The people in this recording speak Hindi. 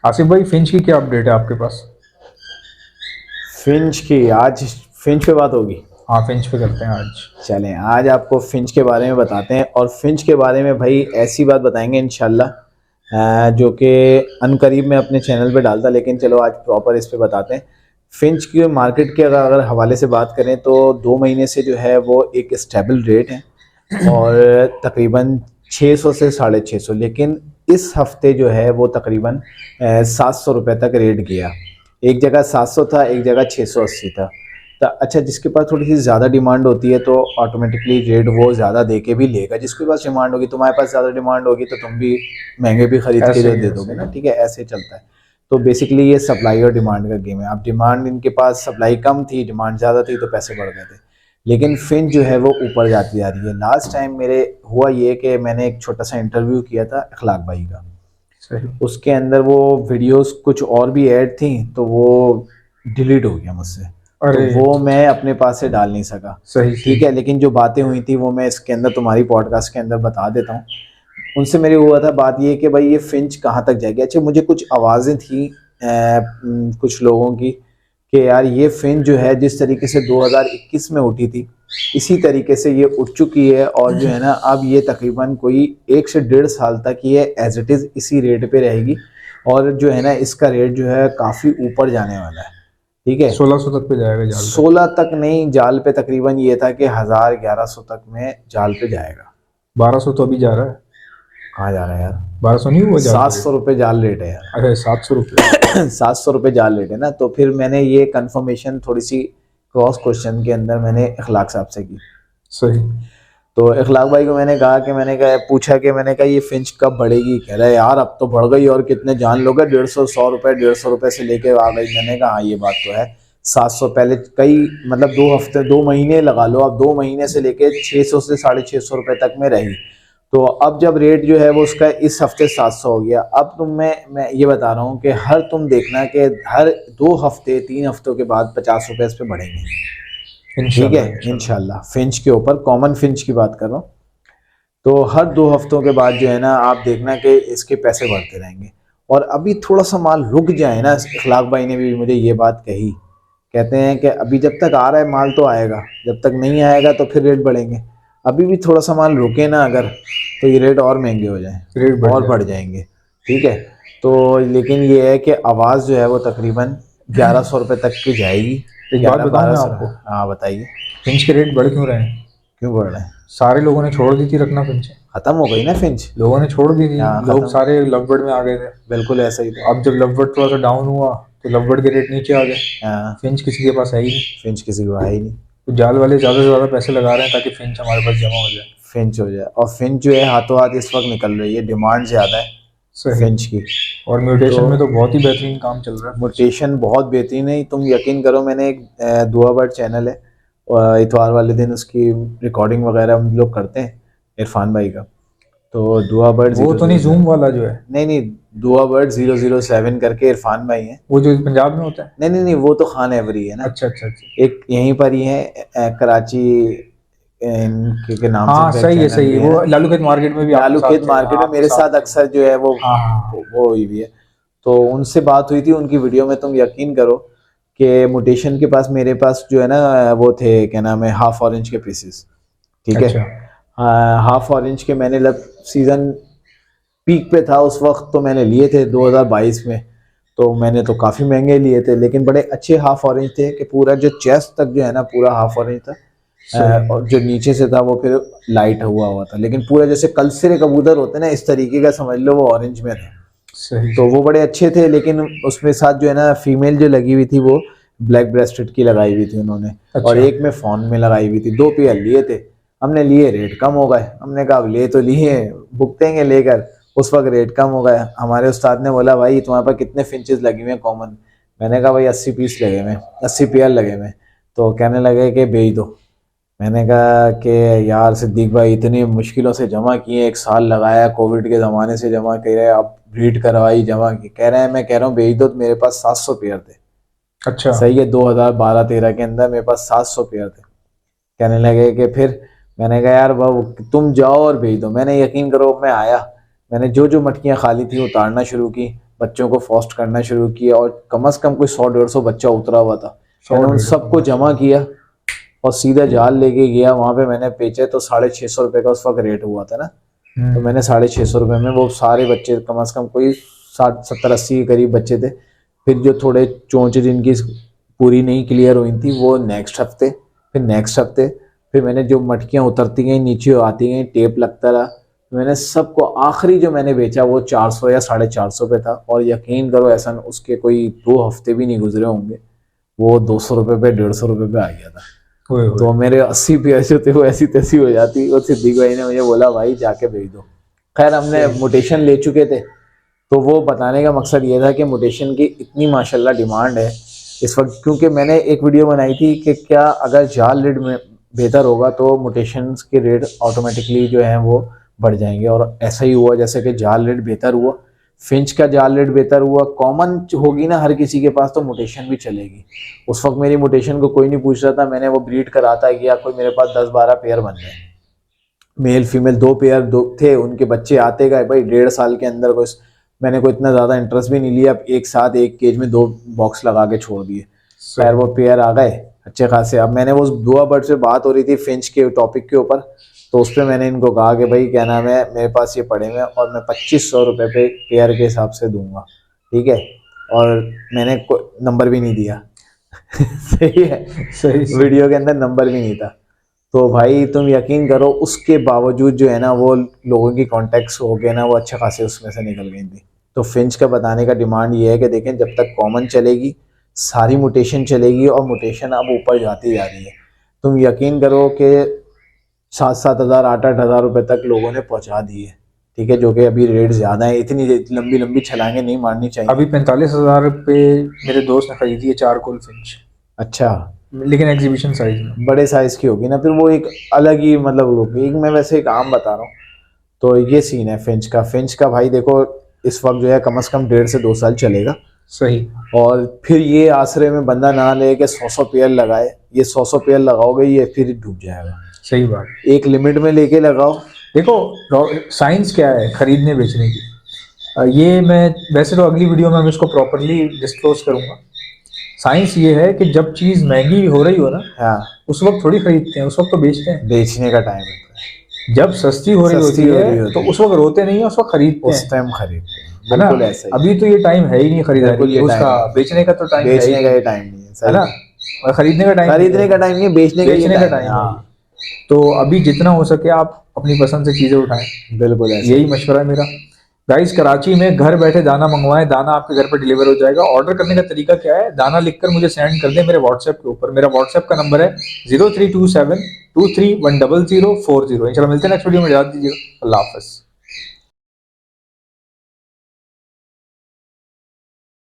आसिफ भाई, फिंच की क्या अपडेट है आपके पास? फिंच की आज फिंच पे बात होगी। हाँ, फिंच पे करते हैं आज। चलें आज आपको फिंच के बारे में बताते हैं और फिंच के बारे में भाई ऐसी बात बताएंगे इंशाल्लाह जो कि अनकरीब में अपने चैनल पे डालता, लेकिन चलो आज प्रॉपर इस पे बताते हैं। फिंच की मार्केट के अगर हवाले से बात करें तो 2 महीने से जो है वो एक स्टेबल रेट है और तकरीबन 600 से 650, लेकिन इस हफ्ते जो है वो तकरीबन 700 रुपये तक रेट गया। एक जगह 700 था, एक जगह 680 था। तो अच्छा, जिसके पास थोड़ी सी ज़्यादा डिमांड होती है तो ऑटोमेटिकली रेट वो ज़्यादा दे के भी लेगा। जिसके पास डिमांड होगी, तुम्हारे पास ज़्यादा डिमांड होगी तो तुम भी महंगे भी खरीद के ऐसे जो ही दे ऐसे दोगे ही। ना, ठीक है, ऐसे चलता है। तो बेसिकली ये सप्लाई और डिमांड का गेम है। अब डिमांड इनके पास, सप्लाई कम थी, डिमांड ज़्यादा थी, तो पैसे बढ़ गए थे। लेकिन फिन जो है वो ऊपर जाती जा रही है। लास्ट टाइम मेरे हुआ ये कि मैंने एक छोटा सा इंटरव्यू किया था अखलाक भाई का। सही। उसके अंदर वो वीडियोस कुछ और भी ऐड थी तो वो डिलीट हो गया मुझसे। तो अरे, वो मैं अपने पास से डाल नहीं सका। सही ठीक सही। है, लेकिन जो बातें हुई थी वो मैं इसके अंदर तुम्हारी पॉडकास्ट के अंदर बता देता हूँ। उनसे मेरी हुआ था बात ये कि भाई ये फिंच कहाँ तक जाएगी। अच्छा, मुझे कुछ आवाज़ें थी कुछ लोगों की कि यार ये फिंच जो है जिस तरीके से 2021 में उठी थी इसी तरीके से ये उठ चुकी है, और जो है ना अब ये तकरीबन कोई 1 से 1.5 साल तक ये एज इट इज़ इसी रेट पे रहेगी। और जो है ना इसका रेट जो है काफ़ी ऊपर जाने वाला है। ठीक है, 1600 तक पे जाएगा जाल पे। 16 तक नहीं, जाल पे तकरीबन ये था कि 1000-1100 तक में जाल पे जाएगा। 1200 तो अभी जा रहा है। कहाँ जा रहा है यार? 1200 नहीं हुआ जाल सात का सौ रेट? रुपये जाल रेट है यार। अरे, 700 रुपये। 700 रुपये जाल रेट है ना। तो फिर मैंने ये कंफर्मेशन थोड़ी सी क्रॉस क्वेश्चन के अंदर मैंने इखलाक साहब से की। सही। तो इखलाक भाई को मैंने कहा कि मैंने कहा ये फिंच कब बढ़ेगी? कह रहा है यार अब तो बढ़ गई, और कितने जान लोगे, 150, 100 रुपये, 150 रुपये से लेके आ गई। मैंने कहा हाँ ये बात तो है। 700 पहले कई मतलब 2 हफ्ते 2 महीने लगा लो, अब 2 महीने से लेके 600 से 650 रुपये तक में रही। तो अब जब रेट जो है वो उसका इस हफ्ते 700 हो गया। अब मैं ये बता रहा हूँ कि हर तुम देखना कि हर 2 हफ्ते 3 हफ्तों के बाद 50 रुपये इस पे बढ़ेंगे। ठीक है, इंशाल्लाह इंशाल्लाह। इंशाल्लाह। फिंच के ऊपर, कॉमन फिंच की बात कर रहा हूँ। तो हर 2 हफ्तों के बाद जो है ना आप देखना कि इसके पैसे बढ़ते रहेंगे। और अभी थोड़ा सा माल रुक जाए ना, इखलाक भाई ने भी मुझे ये बात कही। कहते हैं कि अभी जब तक आ रहा है माल तो आएगा, जब तक नहीं आएगा तो फिर रेट बढ़ेंगे। अभी भी थोड़ा सा माल रुके ना अगर, तो ये रेट और महंगे हो जाएं रेट बढ़ और बढ़ जाएगा। जाएंगे। ठीक है। तो लेकिन ये है कि आवाज़ जो है वो तकरीबन 1100 रुपये तक की जाएगी। एक बात ग्यारह बताऊं बारह मैं सौ आपको? हाँ बताइए। फिंच के रेट बढ़ क्यों रहे हैं? क्यों बढ़ रहे हैं? सारे लोगों ने छोड़ दी थी रखना फिंच। ख़त्म हो गई ना फिंच। लोगों ने छोड़ दी थी। हाँ लोग ख़त्म। सारे लवबर्ड में आ गए थे। बिल्कुल ऐसा ही था। अब जब लवबर्ड थोड़ा सा डाउन हुआ तो लवबर्ड के रेट नीचे आ गए। हाँ, फिंच किसी के पास है ही नहीं। फिंच किसी को है ही नहीं। तो जाल वाले ज़्यादा से ज़्यादा पैसे लगा रहे हैं ताकि फिंच हमारे पास जमा हो जाए। फिंच हो जाए, और फिंच जो है हाथों हाथ इस वक्त निकल रही है, डिमांड ज़्यादा है सही। फिंच की। और तो म्यूटेशन में तो बहुत ही बेहतरीन काम चल रहा है फिंच का। मोटेशन बहुत बेहतरीन है। तुम यकीन करो, मैंने एक दुआ बर्ड चैनल है और इतवार वाले दिन उसकी रिकॉर्डिंग वगैरह हम लोग करते हैं, इरफान भाई का। तो दुआ बर्ड वो जीरो तो जीरो नहीं, जूम सेवन वाला जो है? नहीं नहीं, दुआ बर्ड 007 करके इरफान भाई हैं। वो जो पंजाब में होता है? नहीं नहीं नहीं, वो तो खान एवरी है ना। अच्छा अच्छा अच्छा। एक यहीं पर ही है, कराची के नाम से हाँ इनका एक सही है चैनल सही भी है। है वो ना। लालू खेत मार्केट में भी आपके लालू साथ खेत थे, मार्केट हाँ में आपके मेरे साथ साथ थे वो। अक्सर जो है वो हाँ हाँ हाँ। वो हुई भी है। तो उनसे बात हुई थी, उनकी वीडियो में तुम यकीन करो कि मोटेशन के पास मेरे पास जो है ना वो थे, क्या नाम है, हाफ ऑरेंज के पीसेस। ठीक है। अच्छा। हाफ ऑरेंज के मैंने जब सीज़न पीक पे था उस वक्त तो मैंने लिए थे 2022 में। तो मैंने तो काफ़ी महंगे लिए थे, लेकिन बड़े अच्छे हाफ ऑरेंज थे कि पूरा जो चेस्ट तक जो है ना पूरा हाफ ऑरेंज था। सही और जो नीचे से था वो फिर लाइट हुआ हुआ था, लेकिन पूरा जैसे कलसिरे कबूतर होते हैं ना इस तरीके का, समझ लो वो ऑरेंज में था। सही तो सही। वो बड़े अच्छे थे, लेकिन उसमें साथ जो है ना फीमेल जो लगी हुई थी वो ब्लैक ब्रेस्टेड की लगाई हुई थी उन्होंने। और अच्छा। एक में फॉन में लगाई हुई थी। 2 पेयर लिए थे हमने, लिए रेट कम हो गए। हमने कहा अब ले तो लिए, भुगतेंगे लेकर। उस वक्त रेट कम हो गए। हमारे उस्ताद ने बोला भाई तुम्हारे पास कितने फिंचेस लगे हुए हैं कॉमन? मैंने कहा भाई 80 पीस लगे हुए, 80 पेयर लगे हुए। तो कहने लगे कि बेच दो। मैंने कहा कि यार सिद्दीक भाई इतनी मुश्किलों से जमा किए, 1 साल लगाया, कोविड के ज़माने से जमा करे, अब ब्रीड करवाई, जमा की, कह रहे हैं, मैं कह रहा हूँ बेच दो। तो मेरे पास 700 पेयर थे। अच्छा। सही है, 2012-13 के अंदर मेरे पास 700 पेयर थे। कहने लगे कि फिर, मैंने कहा यार बाबू तुम जाओ और भेज दो। मैंने, यकीन करो, मैं आया, मैंने जो जो मटकियाँ खाली थी उतारना शुरू की। बच्चों को फॉस्ट करना शुरू किया और कम से कम कोई 100-150 बच्चा उतरा हुआ था। मैंने उन 100-150 सबको जमा किया और सीधा जाल लेके गया वहाँ पे। मैंने बेचे तो 650 रुपये का उस वक्त रेट हुआ था ना, तो मैंने 650 रुपये में वो सारे बच्चे, कम से कम कोई 60-70-80 के करीब बच्चे थे। फिर जो थोड़े चोंच जिनकी पूरी नहीं क्लियर हुई थी वो नेक्स्ट हफ्ते, फिर नेक्स्ट हफ्ते, फिर मैंने जो मटकियाँ उतरती गई नीचे आती गई, टेप लगता रहा, मैंने सबको आखिरी जो मैंने बेचा वो 400 या 450 पे था। और यकीन करो ऐसा उसके कोई 2 हफ्ते भी नहीं गुजरे होंगे, वो 200 रुपये पे 150 रुपये पे आ गया था। तो मेरे 80 पेयर जो थे वो ऐसी तैसी हो जाती। और सिद्दीक भाई ने मुझे बोला भाई जाके भेज दो। खैर हमने मोटेशन ले चुके थे, तो वो बताने का मकसद ये था कि मोटेशन की इतनी माशाल्लाह डिमांड है इस वक्त, क्योंकि मैंने एक वीडियो बनाई थी कि क्या अगर जाल लिड में बेहतर होगा तो मोटेशंस के रेट ऑटोमेटिकली जो हैं वो बढ़ जाएंगे। और ऐसा ही हुआ, जैसे कि जाल रेट बेहतर हुआ, फिंच का जाल रेट बेहतर हुआ, कॉमन होगी ना हर किसी के पास तो मोटेशन भी चलेगी। उस वक्त मेरी मोटेशन को कोई नहीं पूछ रहा था, मैंने वो ब्रीड कराता गया, कोई मेरे पास 10-12 पेयर बन गए, मेल फीमेल 2 पेयर थे, उनके बच्चे आते गए भाई 1.5 साल के अंदर। मैंने कोई इतना ज़्यादा इंटरेस्ट भी नहीं लिया, एक साथ एक केज में 2 बॉक्स लगा के छोड़ दिए। खैर वो पेयर आ गए अच्छे खासे। अब मैंने वो दुआ बर्ड से बात हो रही थी फिंच के टॉपिक के ऊपर, तो उस पर मैंने इनको कहा कि भाई क्या नाम है, मेरे पास ये पड़े हुए और मैं 2500 रुपये पे पेयर के हिसाब से दूंगा, ठीक है। और मैंने नंबर भी नहीं दिया सही है, सही वीडियो के अंदर नंबर भी नहीं था। तो भाई तुम यकीन करो उसके बावजूद जो है ना वो लोगों की कॉन्टेक्ट्स हो गए ना वो अच्छे खासे उसमें से निकल गई थी। तो फिंच का बताने का डिमांड ये है कि देखें जब तक कॉमन चलेगी सारी मोटेशन चलेगी, और मोटेशन अब ऊपर जाती जा रही है। तुम यकीन करो कि 7-7 हज़ार 8-8 हज़ार रुपये तक लोगों ने पहुंचा दिए, ठीक है, जो कि अभी रेट ज़्यादा है। इतनी लंबी लंबी छलांगे नहीं मारनी चाहिए। अभी 45,000 पे मेरे दोस्त ने खरीदी है चारकोल फिंच। अच्छा, लेकिन एग्जीबिशन साइज में, बड़े साइज की होगी ना, फिर वो एक अलग ही मतलब लुक। एक मैं वैसे एक आम बता रहा हूँ, तो ये सीन है फिंच का। फिंच का भाई देखो इस वक्त जो है कम से कम 1.5 से 2 साल चलेगा। सही। और फिर ये आसरे में बंदा ना ले के 100 पेयर लगाए, ये 100 पेयर लगाओगे ये फिर डूब जाएगा। सही बात। एक लिमिट में लेके लगाओ। देखो साइंस क्या है खरीदने बेचने की, ये मैं वैसे तो अगली वीडियो में हम इसको प्रॉपरली डिस्क्लोज करूंगा। साइंस ये है कि जब चीज महंगी हो रही हो ना, हाँ, उस वक्त थोड़ी खरीदते हैं, उस वक्त तो बेचते हैं। बेचने का टाइम है। जब सस्ती हो रही होती है तो उस वक्त रोते नहीं है, उस वक्त खरीदते हैं, उस टाइम खरीदते हैं। है ना। बिल्कुल ऐसा ही। अभी तो ये टाइम है ही नहीं खरीदारी उसका, बेचने का तो टाइम है बेचने का टाइम नहीं है ना, और खरीदने का टाइम नहीं, बेचने का टाइम। हाँ, तो अभी जितना हो सके आप अपनी पसंद से चीजें उठाएं। बिल्कुल यही मशवरा है मेरा। गाइस कराची में घर बैठे दाना मंगवाएं, दाना आपके घर पर डिलीवर हो जाएगा। ऑर्डर करने का तरीका क्या है, दाना लिखकर मुझे सेंड कर दें मेरे व्हाट्सएप के ऊपर। मेरा व्हाट्सएप का नंबर है 0327231040। इंशाल्लाह मिलते हैं नेक्स्ट वीडियो में, याद दीजिएगा। अल्लाह हाफ़िज़।